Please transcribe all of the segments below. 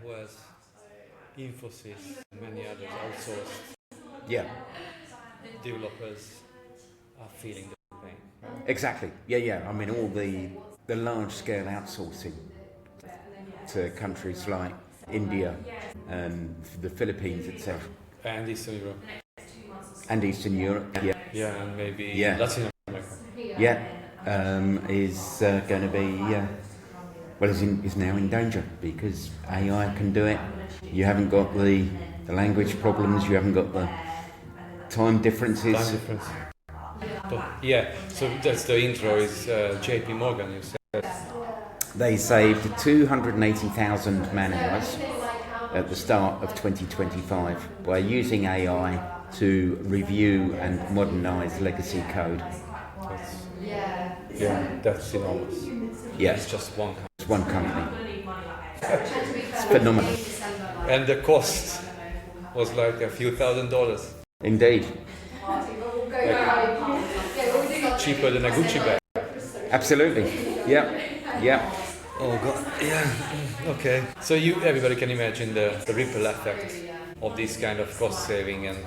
who has Infosys, many others outsourced Yeah, developers are feeling the pain. Right? exactly. Yeah. I mean, all the large-scale outsourcing to countries like India and the Philippines, etc., And Eastern Europe. and Eastern Europe. Yeah, Yeah, and maybe Yeah. Latin America. yeah, is going to be is now in danger because AI can do it. You haven't got the language problems. You haven't got the time differences. Time difference. Yeah, so that's the intro is JP Morgan, you said. They saved 280,000 man hours at the start of 2025 by using AI to review and modernise legacy code. That's enormous. Yeah, It's just one company. it's one company. It's phenomenal. And the cost was like a few $1,000s. Indeed. Cheaper than a Gucci bag. Absolutely. Yeah. Yeah. Oh god, yeah. Okay. So everybody can imagine the ripple effect of this kind of cost saving and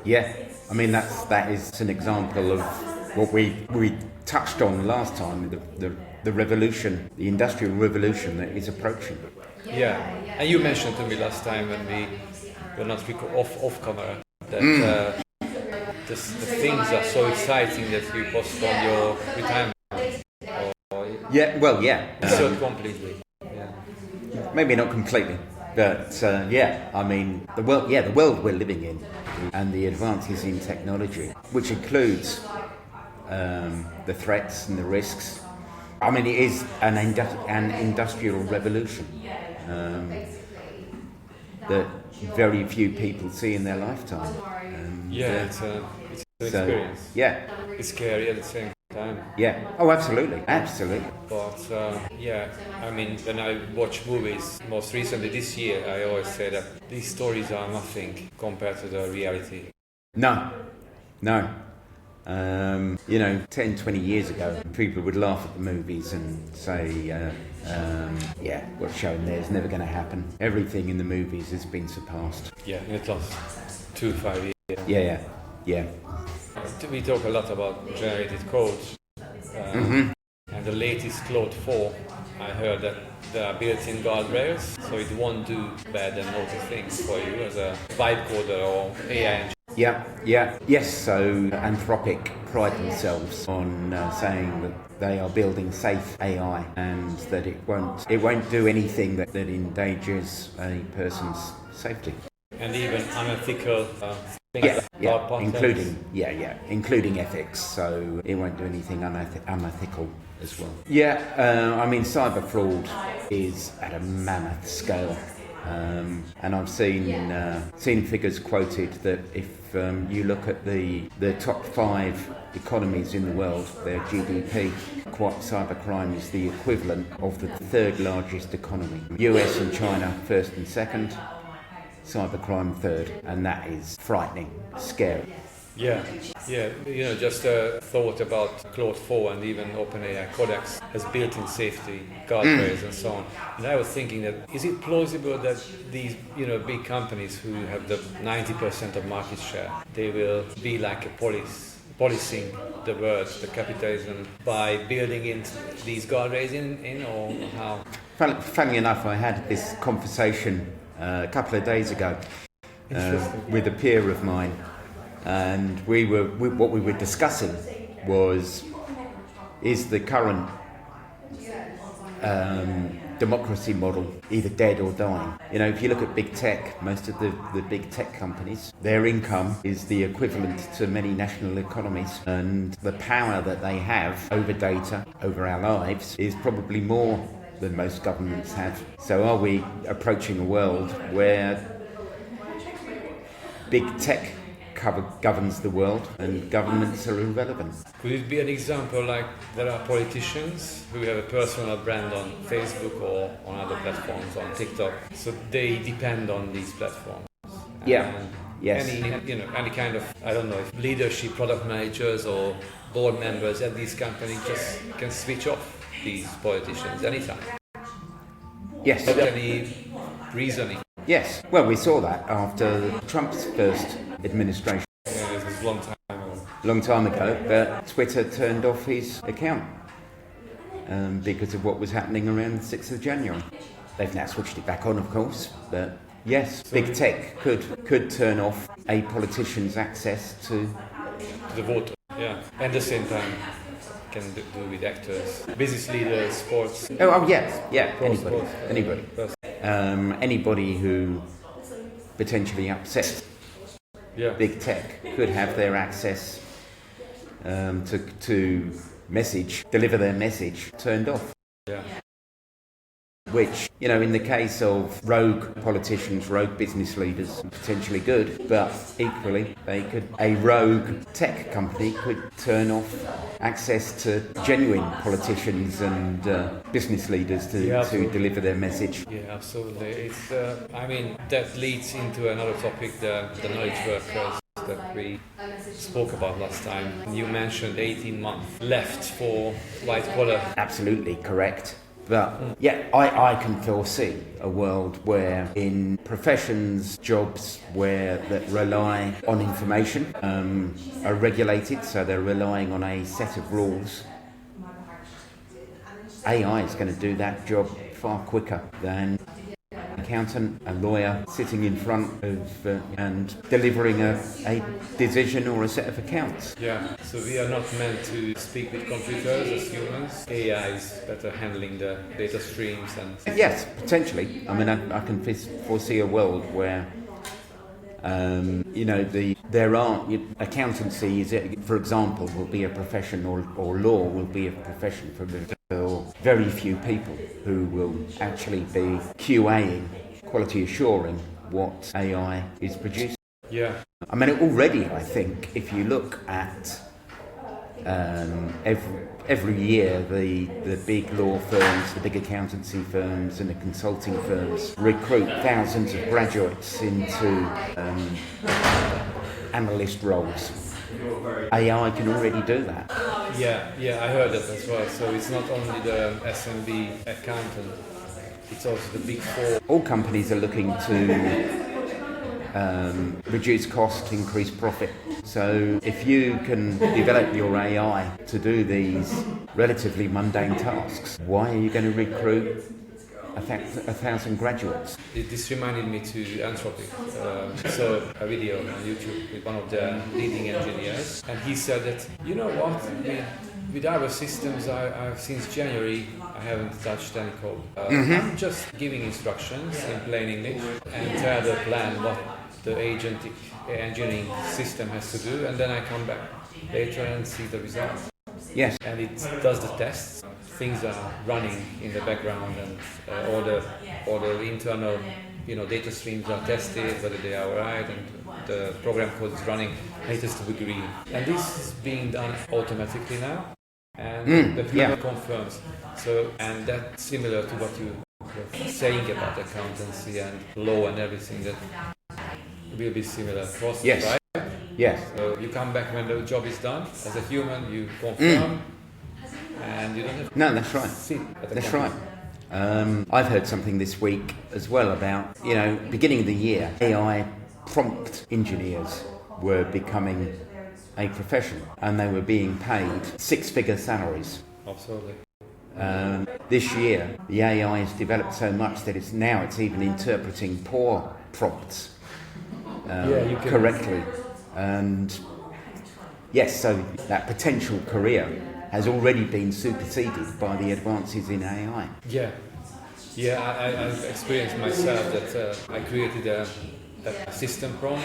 Yeah. I mean that is an example of what we touched on last time, the revolution, the industrial revolution that is approaching. yeah. And you mentioned to me last time when we were not off camera that the things are so exciting that you postpone your retirement. Yeah. Well, yeah. So completely. Yeah. Maybe not completely, but yeah. I mean the world we're living in, and the advances in technology, which includes the threats and the risks. I mean, it is an industrial revolution that very few people see in their lifetime. It's an experience. Yeah, It's scary at the same time. yeah. Oh, absolutely. But I mean, when I watch movies, most recently this year, I always say that these stories are nothing compared to the reality. No. 10, 20 years ago, people would laugh at the movies and say, what's shown there is never going to happen. Everything in the movies has been surpassed. Yeah, in the last 2-5 years. Yeah. We talk a lot about generated code. And the latest Claude 4, I heard that there are built-in guardrails, so it won't do bad and naughty things for you as a vibe coder or AI engineer. Yes, so Anthropic pride themselves on saying that they are building safe AI and that it won't do anything that endangers a person's safety. And even unethical things including ethics, so it won't do anything unethical as well. I mean cyber fraud is at a mammoth scale. And I've seen figures quoted that if you look at the top 5 economies in the world, their GDP, cybercrime is the equivalent of the 3rd largest economy. US and China first and second, cybercrime third, and that is frightening, scary. Yeah, just a thought about Claude 4 and even OpenAI Codex has built-in safety guardrails and so on. And I was thinking that is it plausible that these big companies who have the 90% of market share, they will be like a policing the world, the capitalism, by building in these guardrails in or how? Funny enough, I had this conversation a couple of days ago with a peer of mine. And what we were discussing is the current democracy model either dead or dying? If you look at big tech, most of the big tech companies, their income is the equivalent to many national economies, and the power that they have over data, over our lives, is probably more than most governments have. So are we approaching a world where big tech governs the world and governments are irrelevant? Could it be an example like there are politicians who have a personal brand on Facebook or on other platforms, on TikTok, so they depend on these platforms? Yes. Any kind of, I don't know, if leadership, product managers or board members at these companies just can switch off these politicians anytime. Yes. Any reasoning. Yes. Well, we saw that after Trump's first administration. Yeah, it was a long time ago. Long time ago, but Twitter turned off his account because of what was happening around the 6th of January. They've now switched it back on, of course, but yes, big tech could turn off a politician's access to The voter, yeah. And at the same time, can do with actors, business leaders, sports. Oh yes, yeah, Sports, anybody. Anybody who potentially upsets big tech could have their access to deliver their message turned off. Yeah. Which, in the case of rogue politicians, rogue business leaders, potentially good, but equally a rogue tech company could turn off access to genuine politicians and business leaders to deliver their message. Yeah, absolutely. It's, that leads into another topic, the knowledge workers that we spoke about last time. You mentioned 18 months left for white collar. Absolutely correct. But yeah, I can foresee a world where in professions, jobs that rely on information are regulated, so they're relying on a set of rules. AI is going to do that job far quicker than an accountant, a lawyer sitting in front of and delivering a decision or a set of accounts. Yeah, so we are not meant to speak with computers as humans. AI is better handling the data streams and... Yes, potentially. I mean, I can foresee a world where accountancy, for example, will be a profession, or law will be a profession for very few people who will actually be QAing, quality assuring what AI is producing. Yeah. I mean, already, I think, if you look at every year, the big law firms, the big accountancy firms and the consulting firms recruit thousands of graduates into analyst roles. AI can already do that. Yeah, I heard that as well. So it's not only the SMB accountant, it's also the big four. All companies are looking to reduce cost, increase profit. So if you can develop your AI to do these relatively mundane tasks, why are you going to recruit a thousand graduates? This reminded me to Anthropic. So a video on YouTube with one of the leading engineers, and he said that, you know what, with our systems, I since January, I haven't touched any code. I'm just giving instructions in plain English and tell the plan what the agentic engineering system has to do, and then I come back later and see the results. Yes. And it does the tests. Things are running in the background, and all the internal, data streams are tested whether they are right, and the program code is running. And it has to be green. And this is being done automatically now, and the programmer confirms. So, and that's similar to what you were saying about accountancy and law and everything. That will be similar process, right? Yes. So you come back when the job is done. As a human, you confirm, and you don't have to that's right. sit at the That's computer. right. I've heard something this week as well about, beginning of the year, AI prompt engineers were becoming a profession, and they were being paid six-figure salaries. Absolutely. This year, the AI has developed so much that it's even interpreting poor prompts correctly. And yes, so that potential career has already been superseded by the advances in AI. I've experienced myself that I created a system prompt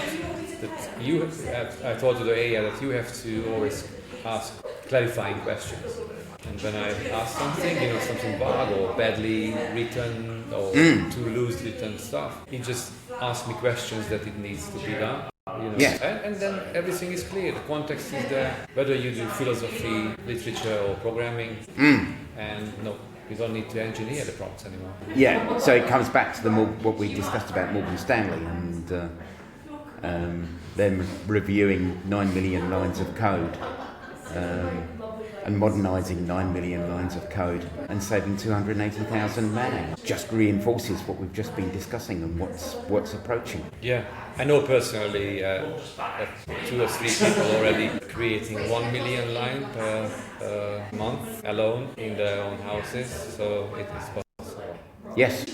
that I told to the AI that you have to always ask clarifying questions. And when I ask something, something bad or badly written or too loose written stuff, it just asks me questions that it needs to be done. And then everything is clear. The context is there. Whether you do philosophy, literature, or programming, and you don't need to engineer the prompts anymore. Yeah. So it comes back to what we discussed about Morgan Stanley and them reviewing 9 million lines of code. and modernising 9 million lines of code and saving 280,000 man-hours. Just reinforces what we've just been discussing and what's approaching. Yeah, I know personally 2 or 3 people already creating 1 million line per month alone in their own houses, so it is possible. Yes.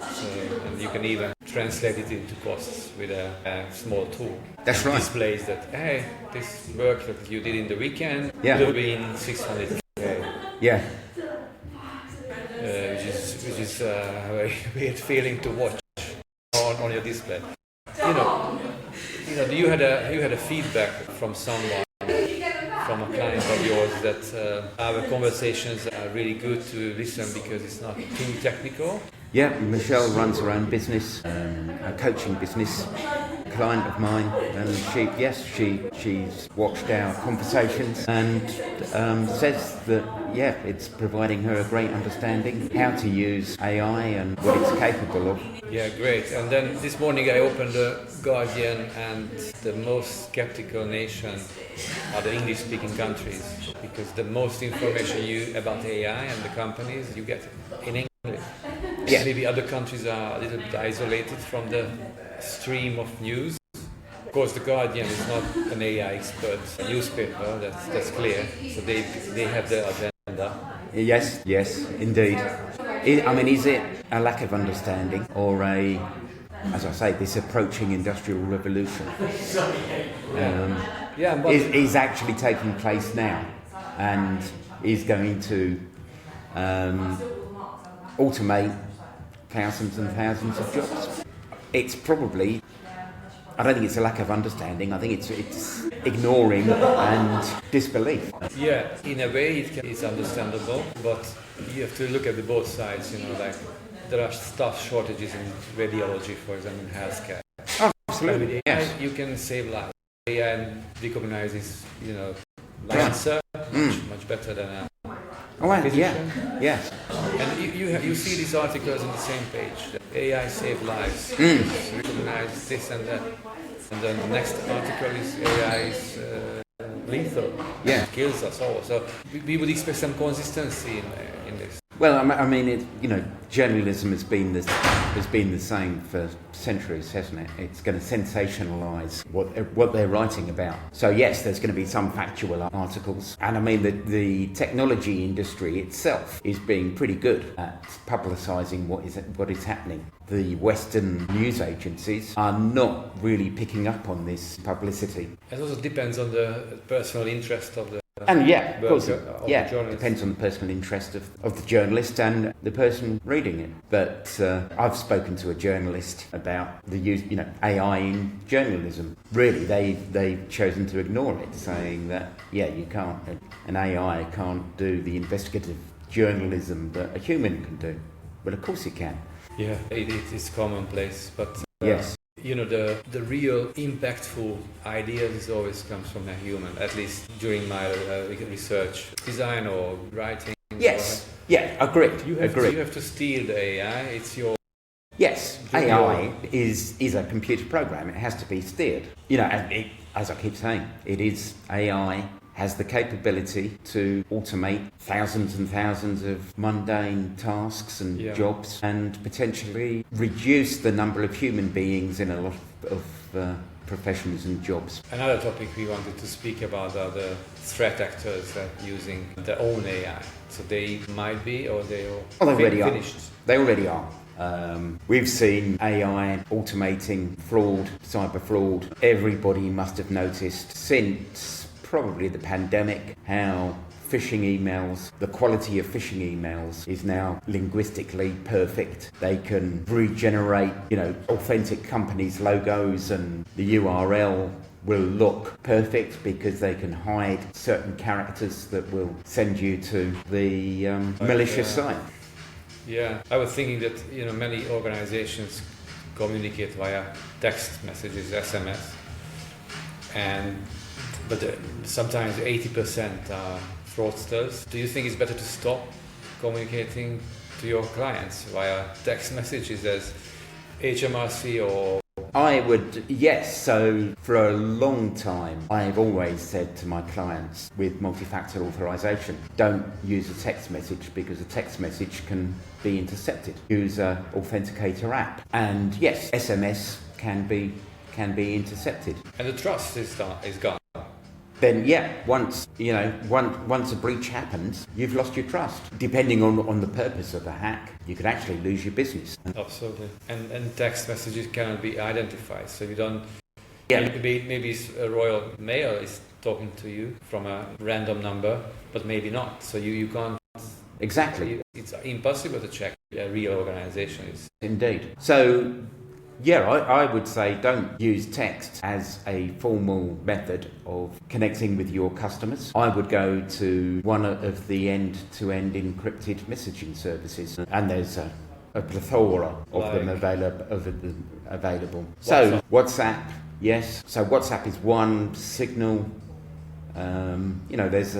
And you can even translate it into costs with a small tool. That's right. Displays that, hey, this work that you did in the weekend would have been 600k. Yeah. Which is a very weird feeling to watch on your display. You know, you had a feedback from someone, from a client of yours, that our conversations are really good to listen because it's not too technical. Yeah, Michelle runs her own business, a coaching business, a client of mine, and she's watched our conversations and says that, it's providing her a great understanding how to use AI and what it's capable of. Yeah, great. And then this morning I opened the Guardian, and the most skeptical nation are the English-speaking countries, because the most information about AI and the companies you get in English. Yeah. Maybe other countries are a little bit isolated from the stream of news. Of course, the Guardian is not an AI expert newspaper. That's clear. So they have their agenda. Yes, indeed. Is it a lack of understanding or as I say, this approaching industrial revolution is actually taking place now and is going to automate thousands and thousands of jobs? It's probably, I don't think it's a lack of understanding, I think it's ignoring and disbelief. Yeah, in a way it's understandable, but you have to look at the both sides, like there are staff shortages in radiology, for example, in healthcare. Oh, absolutely, yes. You can save lives. AI recognizes, answer much better than a physician. Yes. And you see these articles on the same page. That AI save lives. Recognize this and that. And then the next article is AI is lethal. Yeah. Kills us all. So we would expect some consistency in this. Well, journalism has been the same for centuries, hasn't it? It's going to sensationalise what they're writing about. So yes, there's going to be some factual articles, and the technology industry itself is being pretty good at publicising what is happening. The Western news agencies are not really picking up on this publicity. It also depends on the personal interest of the. And of course, it depends on the personal interest of the journalist and the person reading it. But I've spoken to a journalist about the use, AI in journalism. Really, they've chosen to ignore it, saying that you can't, an AI can't do the investigative journalism that a human can do. Well, of course it can. Yeah, it is commonplace, but. Yes. The real impactful ideas always comes from a human, at least during my research, design or writing. Yes, agreed. You have to steal the AI, it's your... Yes, AI is a computer program, it has to be steered. As I keep saying, AI has the capability to automate thousands and thousands of mundane tasks and jobs, and potentially reduce the number of human beings in a lot of professions and jobs. Another topic we wanted to speak about are the threat actors using their own AI. So they might be, or they already finished. They already are. We've seen AI automating fraud, cyber fraud. Everybody must have noticed since probably the pandemic how phishing emails, the quality of phishing emails is now linguistically perfect. They can regenerate, authentic companies' logos, and the URL will look perfect because they can hide certain characters that will send you to the malicious site. Yeah, I was thinking that many organizations communicate via text messages, SMS, but sometimes 80% are fraudsters. Do you think it's better to stop communicating to your clients via text messages as HMRC or I would, yes. So for a long time, I've always said to my clients with multi-factor authorization, don't use a text message because a text message can be intercepted. Use a authenticator app. And yes, SMS can be intercepted. And the trust is gone. Then once a breach happens, you've lost your trust. Depending on the purpose of the hack, you could actually lose your business. Absolutely. And text messages cannot be identified, so you don't. Yeah. Maybe a Royal Mail is talking to you from a random number, but maybe not. So you can't. Exactly. It's impossible to check a real organization is. Indeed. So. Yeah, I would say don't use text as a formal method of connecting with your customers. I would go to one of the end-to-end encrypted messaging services, and there's a plethora of them available. So WhatsApp, yes. So WhatsApp is one. Signal. There's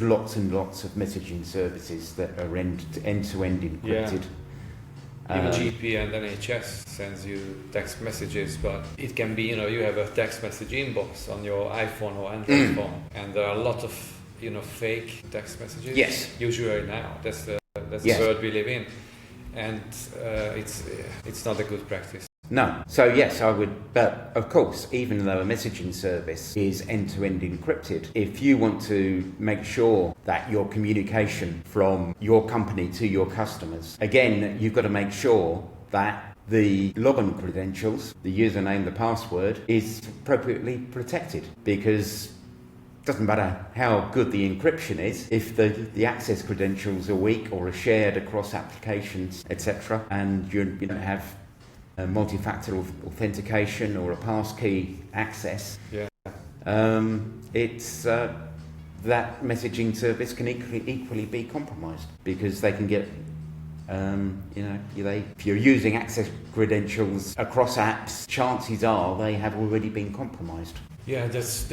lots and lots of messaging services that are end-to-end encrypted. Yeah. Even GP and NHS sends you text messages, but it can be, you have a text message inbox on your iPhone or Android phone, and there are a lot of, fake text messages. Yes. Usually now, that's the world we live in, and it's not a good practice. No. So yes, I would, but of course, even though a messaging service is end-to-end encrypted, if you want to make sure that your communication from your company to your customers, again, you've got to make sure that the login credentials, the username, the password, is appropriately protected, because it doesn't matter how good the encryption is, if the access credentials are weak or are shared across applications, etc., and you don't have multi-factor authentication or a passkey access. Yeah. It's that messaging service can equally be compromised, because they can get, if you're using access credentials across apps, chances are they have already been compromised. Yeah, it is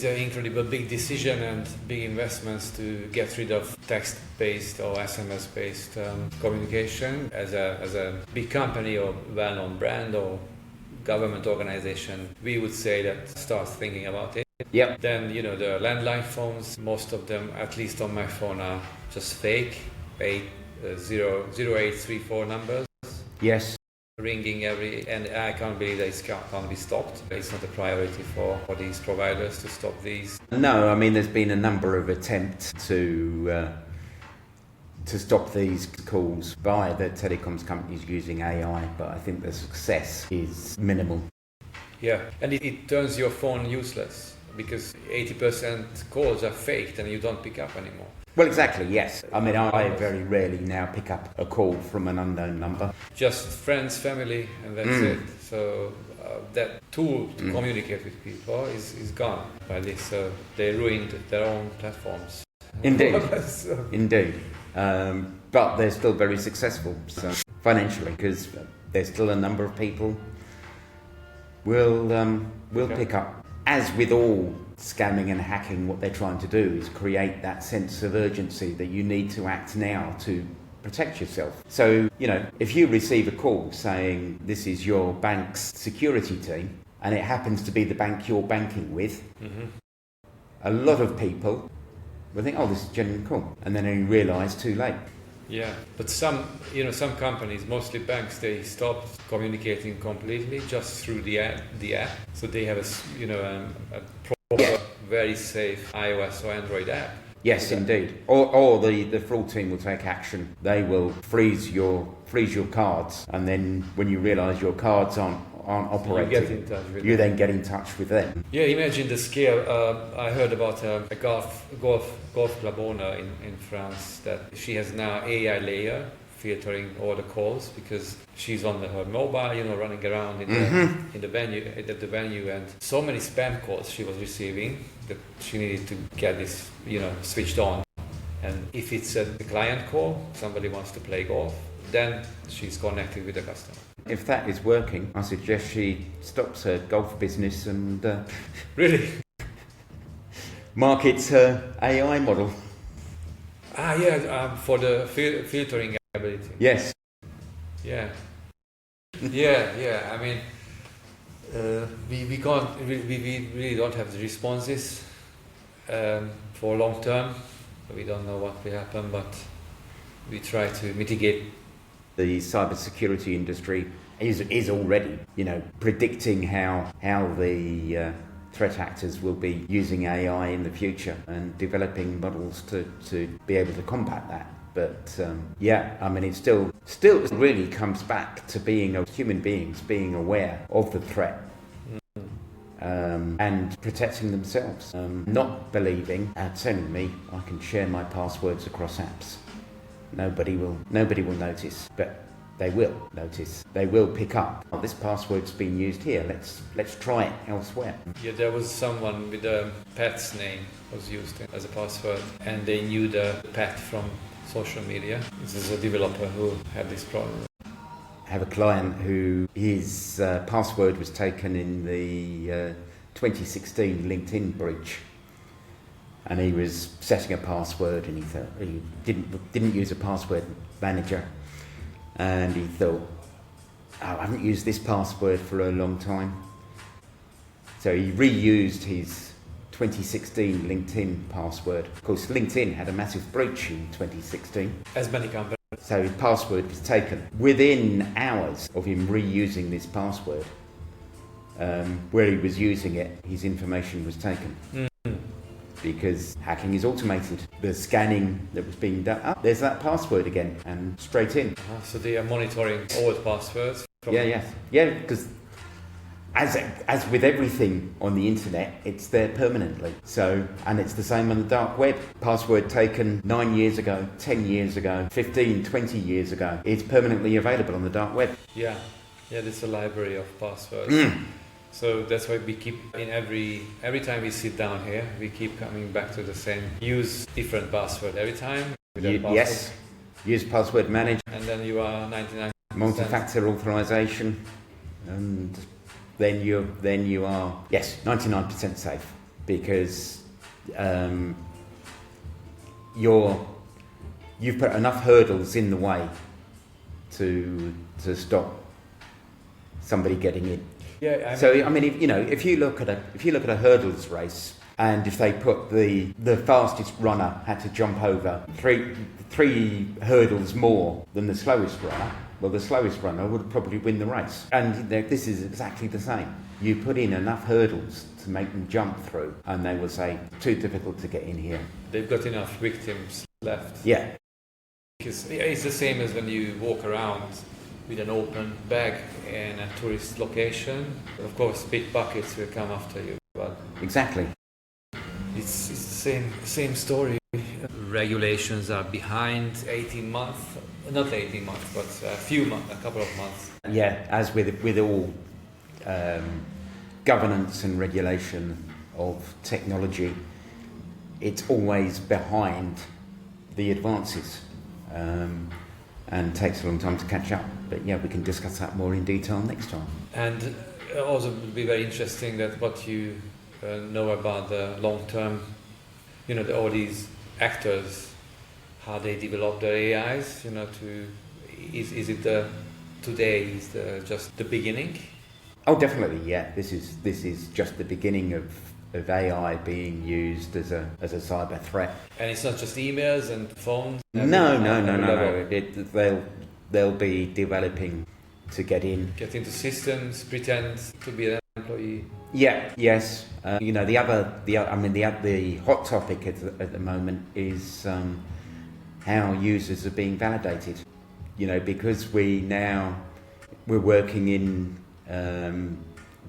an incredible big decision and big investments to get rid of text-based or SMS-based communication. As a big company or well-known brand or government organization, we would say that start thinking about it. Yep. Then, the landline phones, most of them, at least on my phone, are just fake, 0834 numbers. Yes. Ringing and I can't believe that it can't be stopped. It's not a priority for these providers to stop these. No, there's been a number of attempts to stop these calls by the telecoms companies using AI, but I think the success is minimal. Yeah, and it turns your phone useless, because 80% calls are faked and you don't pick up anymore. Well, exactly, yes. I very rarely now pick up a call from an unknown number. Just friends, family, and that's it. So that tool to communicate with people is gone by this. They ruined their own platforms. Indeed, indeed. But they're still very successful, so financially, because there's still a number of people will pick up. As with all scamming and hacking, what they're trying to do is create that sense of urgency that you need to act now to protect yourself. So, if you receive a call saying this is your bank's security team, and it happens to be the bank you're banking with, a lot of people will think, this is a genuine call, and then they realise too late. Yeah, but some companies, mostly banks, they stopped communicating completely just through the app. So they have a proper, very safe iOS or Android app. Yes, indeed. Or the fraud team will take action. They will freeze your cards, and then when you realise your cards aren't operating, you then get in touch with them. Yeah, imagine the scale. I heard about a golf club owner in France that she has now AI layer filtering all the calls, because she's on her mobile, running around in the venue, and so many spam calls she was receiving that she needed to get this, switched on. And if it's a client call, somebody wants to play golf, then she's connected with the customer. If that is working, I suggest she stops her golf business and really markets her AI model. For the filtering ability. Yes. Yeah. Yeah. I mean, we can't. We really don't have the responses for long term. We don't know what will happen, but we try to mitigate. The cybersecurity industry is already, predicting how the threat actors will be using AI in the future and developing models to be able to combat that. But it still really comes back to being human beings being aware of the threat. And protecting themselves, not believing, it's only me, I can share my passwords across apps. Nobody will notice, but they will notice. They will pick up. Oh, this password's been used here. Let's try it elsewhere. Yeah, there was someone with a pet's name was used as a password, and they knew the pet from social media. This is a developer who had this problem. I have a client who his password was taken in the 2016 LinkedIn breach. And he was setting a password, and he thought he didn't use a password manager, and he thought, I haven't used this password for a long time. So he reused his 2016 LinkedIn password. Of course, LinkedIn had a massive breach in 2016. As many companies. So his password was taken. Within hours of him reusing this password, where he was using it, his information was taken. Because hacking is automated. The scanning that was being done, there's that password again, and straight in. So they are monitoring all the passwords? Yeah, because as with everything on the internet, it's there permanently. So, and it's the same on the dark web. Password taken 9 years ago, 10 years ago, 15, 20 years ago. It's permanently available on the dark web. Yeah, there's a library of passwords. So that's why we keep, in every time we sit down here, we keep coming back to the same. Use different password every time. Yes. Use password manager. And then you are 99%. Multi-factor authorization, and then you are 99% safe, because you've put enough hurdles in the way to stop somebody getting in. Yeah, if you look at a hurdles race, and if they put the fastest runner had to jump over three hurdles more than the slowest runner, well, the slowest runner would probably win the race. And this is exactly the same. You put in enough hurdles to make them jump through, and they will say, too difficult to get in here. They've got enough victims left. Yeah. Because it's the same as when you walk around with an open bag in a tourist location. Of course, big buckets will come after you. But exactly. It's the same story. Regulations are behind 18 months, not 18 months, but a couple of months. Yeah, as with all governance and regulation of technology, it's always behind the advances. And takes a long time to catch up. But yeah, we can discuss that more in detail next time. And also it would be very interesting that what you know about the long-term, all these actors, how they develop their AIs, is it today just the beginning? Oh, definitely, yeah. This is just the beginning of AI being used as a cyber threat. And it's not just emails and phones? No. They'll be developing to get into systems, pretend to be an employee. Yeah. Yes. The hot topic at the moment is how users are being validated. Because we're working in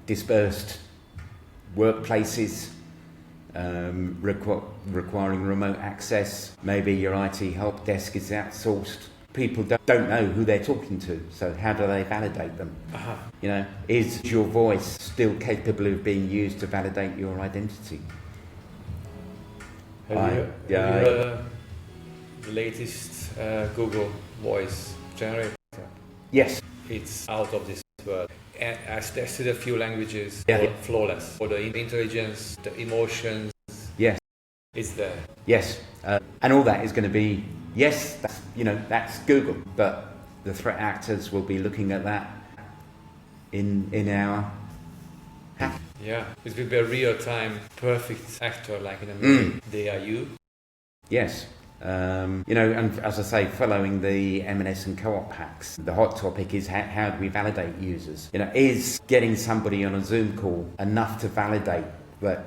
dispersed workplaces, requiring remote access. Maybe your IT help desk is outsourced. People don't know who they're talking to, so how do they validate them? Is your voice still capable of being used to validate your identity? Have you heard the latest Google voice generator? Yes. It's out of this world. And I tested a few languages, flawless. For the intelligence, the emotions. Yes. It's there. Yes. And all that is going to be, that's Google. But the threat actors will be looking at that in our hack. Yeah, it will be a real-time perfect actor like in a movie. They are you. Yes. And as I say, following the M&S and Co-op hacks, the hot topic is how do we validate users? Is getting somebody on a Zoom call enough to validate that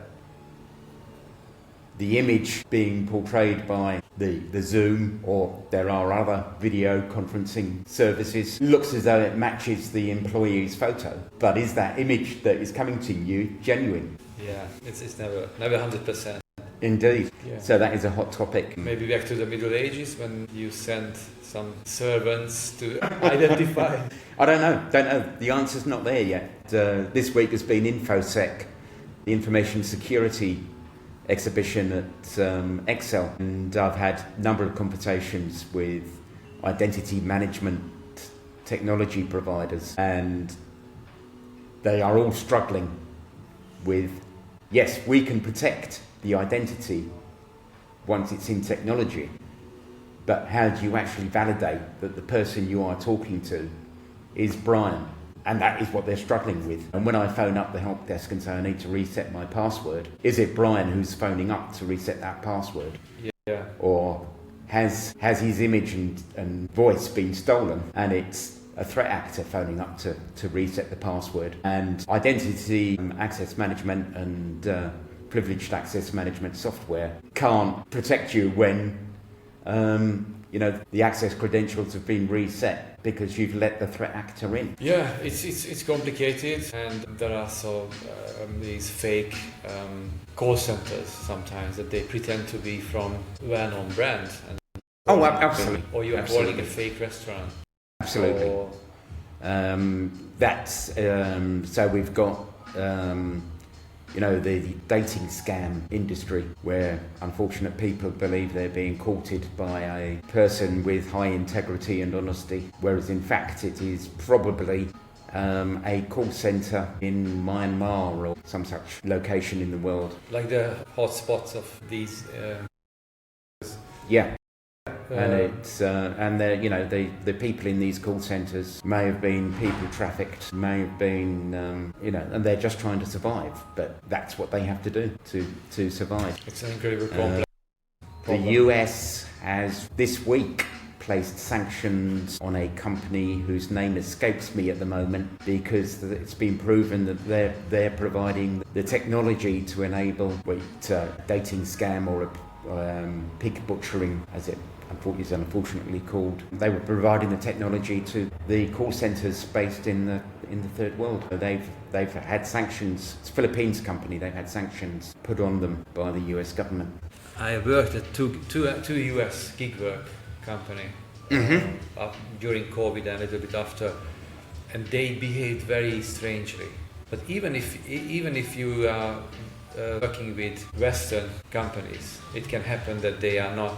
the image being portrayed by the Zoom, or there are other video conferencing services, looks as though it matches the employee's photo, but is that image that is coming to you genuine? Yeah, it's never 100%. Indeed. Yeah. So that is a hot topic. Maybe back to the Middle Ages when you sent some servants to identify. I don't know. The answer's not there yet. This week has been InfoSec, the information security exhibition at Excel, and I've had a number of conversations with identity management technology providers, and they are all struggling with, yes, we can protect the identity once it's in technology, but how do you actually validate that the person you are talking to is Brian? And that is what they're struggling with. And when I phone up the help desk and say I need to reset my password, is it Brian who's phoning up to reset that password? Yeah. Or has his image and voice been stolen and it's a threat actor phoning up to reset the password? And identity access management and privileged access management software can't protect you when the access credentials have been reset because you've let the threat actor in. Yeah, it's complicated, and there are also these fake call centers sometimes that they pretend to be from well-known brand. And Absolutely. Or you're calling a fake restaurant. Absolutely. Or, so we've got the dating scam industry, where unfortunate people believe they're being courted by a person with high integrity and honesty, whereas in fact it is probably a call centre in Myanmar or some such location in the world. Like the hotspots of these. Yeah. And it's the people in these call centres may have been people trafficked, may have been and they're just trying to survive. But that's what they have to do to survive. It's an incredibly complex problem. The US has this week placed sanctions on a company whose name escapes me at the moment, because it's been proven that they're providing the technology to enable dating scam or pig butchering, as it is unfortunately called. They were providing the technology to the call centres based in the third world. They've had sanctions. It's a Philippines company. They've had sanctions put on them by the US government. I worked at two US gig work company during COVID and a little bit after, and they behaved very strangely. But even if you are working with Western companies, it can happen that they are not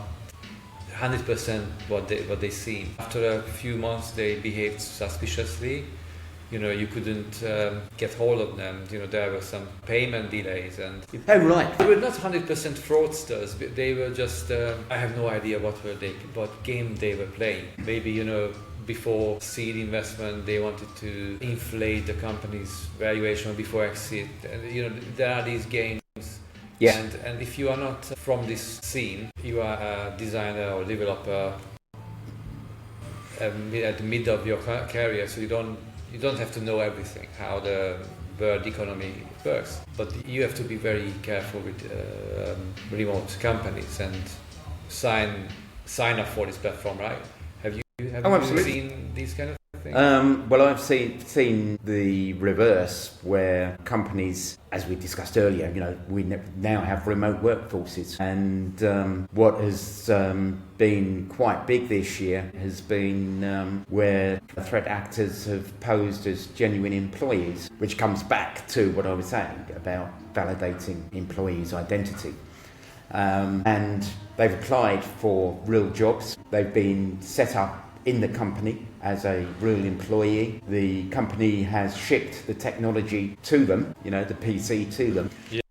100% what they seem. After a few months, they behaved suspiciously. You couldn't get hold of them. There were some payment delays, and right. They were not 100% fraudsters. But they were just. I have no idea what game they were playing. Maybe before seed investment, they wanted to inflate the company's valuation before exit. And, there are these games. Yeah. And if you are not from this scene, you are a designer or developer at the mid of your career, so you don't have to know everything, how the world economy works. But you have to be very careful with remote companies and sign up for this platform, right? Have you seen these kind of things? Well, I've seen the reverse, where companies, as we discussed earlier, we now have remote workforces, and what has been quite big this year has been where threat actors have posed as genuine employees, which comes back to what I was saying about validating employees' identity. And they've applied for real jobs. They've been set up in the company as a real employee. The company has shipped the technology to them, the PC to them. Yeah.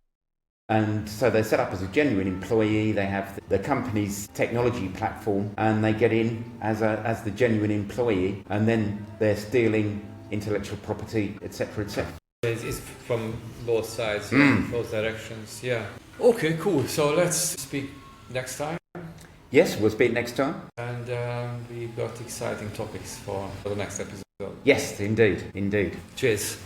And so they're set up as a genuine employee. They have the company's technology platform, and they get in as the genuine employee, and then they're stealing intellectual property, etc., etc. It's from both sides, both directions. Yeah. Okay, cool. So let's speak next time. Yes, we'll speak next time. And we've got exciting topics for the next episode. Yes, indeed. Cheers.